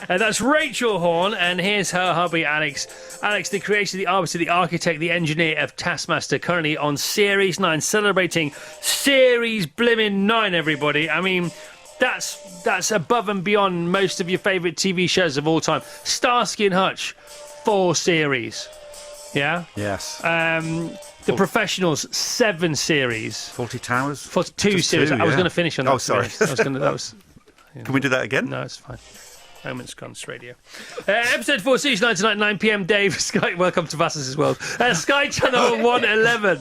That's Rachel Horne, and here's her hubby, Alex. Alex, the creator, the arbiter, the architect, the engineer of Taskmaster, currently on Series 9, celebrating Series blimmin' 9, everybody. I mean, that's above and beyond most of your favourite TV shows of all time. Starsky and Hutch, 4 series. Yeah? Yes. The Professionals, 7 series. 40 Towers? 42 series. I was going to finish on that. Oh, sorry. Can we do that again? No, it's fine. Moments Cons Radio. Episode 4, Series 9 tonight, 9 p.m. Dave, Sky, welcome to Vass's World. Sky Channel 111.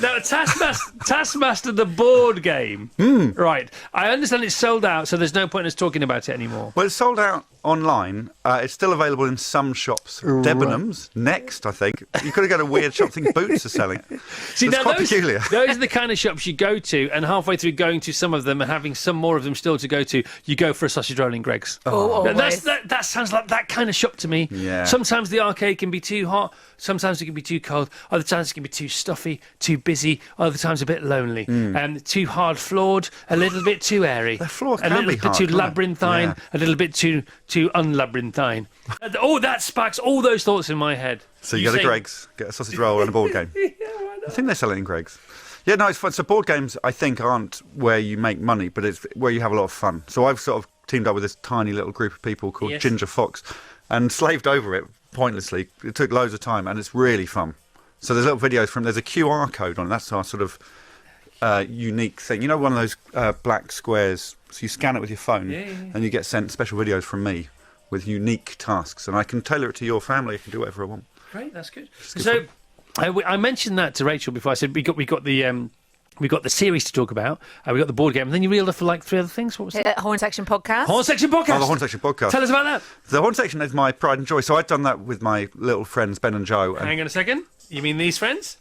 Now, Taskmaster, the board game. Right. I understand it's sold out, so there's no point in us talking about it anymore. Well, it's sold out online. It's still available in some shops. Right. Debenhams, Next, I think. You've got to go to weird shops. I think Boots are selling it. See, it's quite peculiar. Those are the kind of shops you go to, and halfway through going to some of them and having some more of them still to go to, you go for a sausage roll in Greggs. That sounds like that kind of shop to me. Yeah. Sometimes the arcade can be too hot, sometimes it can be too cold, other times it can be too stuffy, too busy, other times a bit lonely, too hard floored, a little bit too airy, The floor a can little be bit hard, too can't it? labyrinthine, a little bit too unlabyrinthine. That sparks all those thoughts in my head. So you go to Greggs, get a sausage roll and a board game. Yeah, why not? I think they sell it in Greggs. Yeah, no, it's fun. So board games, I think, aren't where you make money, but it's where you have a lot of fun. So I've sort of teamed up with this tiny little group of people called Ginger Fox and slaved over it pointlessly. It took loads of time, and it's really fun. So there's little videos there's a QR code on it. That's our sort of unique thing. You know, one of those black squares. So you scan it with your phone, and you get sent special videos from me with unique tasks, and I can tailor it to your family. I can do whatever I want. Great, that's good. So I mentioned that to Rachel before. I said we got the series to talk about. We got the board game, and then you reeled off for like 3 other things. What was that? Horne Section podcast. Horne Section podcast. Oh, the Horne Section podcast. Tell us about that. The Horne Section is my pride and joy. So I've done that with my little friends Ben and Joe. And hang on a second. You mean these friends?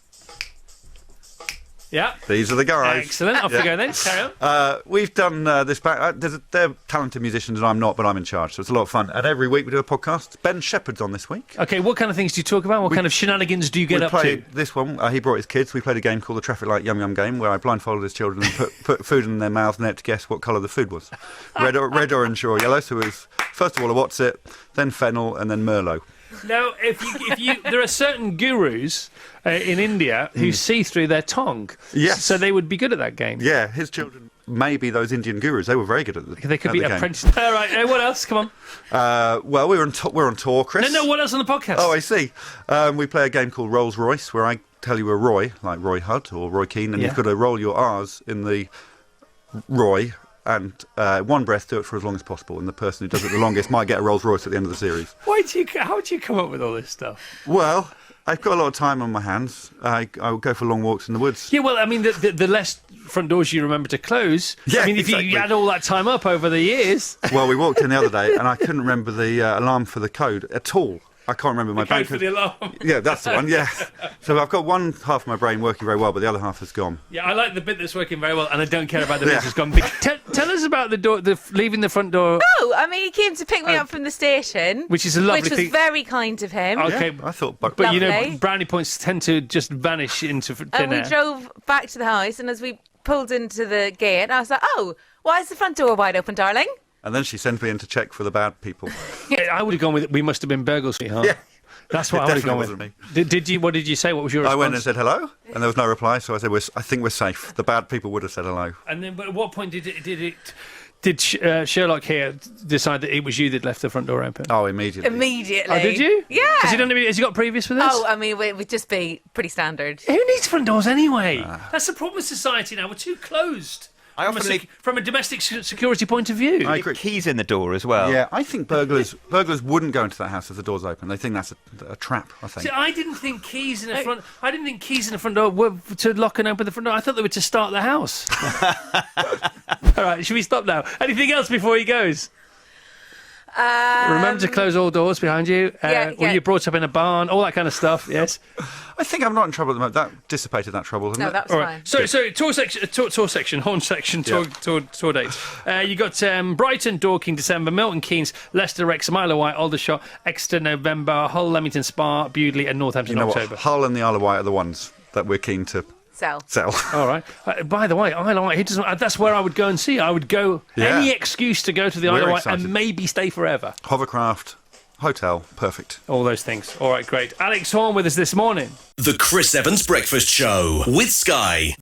Yeah. These are the guys. Excellent. Off we go then. Carry on. We've done this back. They're talented musicians and I'm not, but I'm in charge. So it's a lot of fun. And every week we do a podcast. Ben Shepherd's on this week. Okay, what kind of things do you talk about? What kind of shenanigans do you get up to? This one, he brought his kids. We played a game called the Traffic Light Yum Yum game where I blindfolded his children and put food in their mouths and they had to guess what colour the food was. Red, orange or yellow. So it was, first of all, a what's it, then fennel and then Merlot. Now, if you there are certain gurus in India who see through their tongue. Yes. So they would be good at that game. Yeah, his children may be those Indian gurus. They were very good at the They could be apprentices. All right, what else? Come on. Well, we're on tour, Chris. No, what else on the podcast? Oh, I see. We play a game called Rolls Royce where I tell you a Roy, like Roy Hudd or Roy Keane, and you've got to roll your R's in the Roy and one breath do it for as long as possible, and the person who does it the longest might get a Rolls Royce at the end of the series. How do you come up with all this stuff? Well, I've got a lot of time on my hands. I will go for long walks in the woods. Yeah, well, I mean, the less front doors you remember to close. Yeah, I mean, exactly. if you add all that time up over the years. Well, we walked in the other day, and I couldn't remember the alarm for the code at all. I can't remember my code for the alarm. Yeah, that's the one, yeah. So I've got one half of my brain working very well, but the other half has gone. Yeah, I like the bit that's working very well, and I don't care about the bit that's gone. Tell us about the door, leaving the front door. Oh, I mean, he came to pick me up from the station. Which is a lovely thing. Which was very kind of him. Okay. Yeah, I thought... But you know, brownie points tend to just vanish into thin air. And we drove back to the house, and as we pulled into the gate, I was like, oh, why is the front door wide open, darling? And then she sent me in to check for the bad people. I would have gone with, we must have been burglars, sweetheart. Yeah. That's what I would have gone with. Me. Did you? What did you say? What was your response? I went and said hello, and there was no reply. So I said, "I think we're safe." The bad people would have said hello. And then, but at what point did Sherlock here decide that it was you that left the front door open? Oh, immediately. Immediately. Oh, did you? Yeah. Has he got previous with this? Oh, I mean, it would just be pretty standard. Who needs front doors anyway? That's the problem with society now. We're too closed. From a domestic security point of view. I agree. Keys in the door as well. Yeah, I think burglars wouldn't go into that house if the door's open. They think that's a trap, I think. See, I didn't think keys in the front. I didn't think keys in the front door were to lock and open the front door. I thought they were to start the house. All right, should we stop now? Anything else before he goes? Remember to close all doors behind you. Were you brought up in a barn? All that kind of stuff. Yes. I think I'm not in trouble at the moment. That dissipated that trouble, hasn't it? No, that was fine. So tour section, Horne Section, tour dates. You got Brighton, Dorking, December, Milton Keynes, Leicester, Wrexham, Isle of Wight, Aldershot, Exeter, November, Hull, Leamington Spa, Bewdley, and Northampton, October. Hull and the Isle of Wight are the ones that we're keen to Sell. All right. By the way, Isle of Wight, that's where I would go and see. I would go any excuse to go to the Isle of Wight and maybe stay forever. Hovercraft, hotel, perfect. All those things. All right, great. Alex Horne with us this morning. The Chris Evans Breakfast Show with Sky.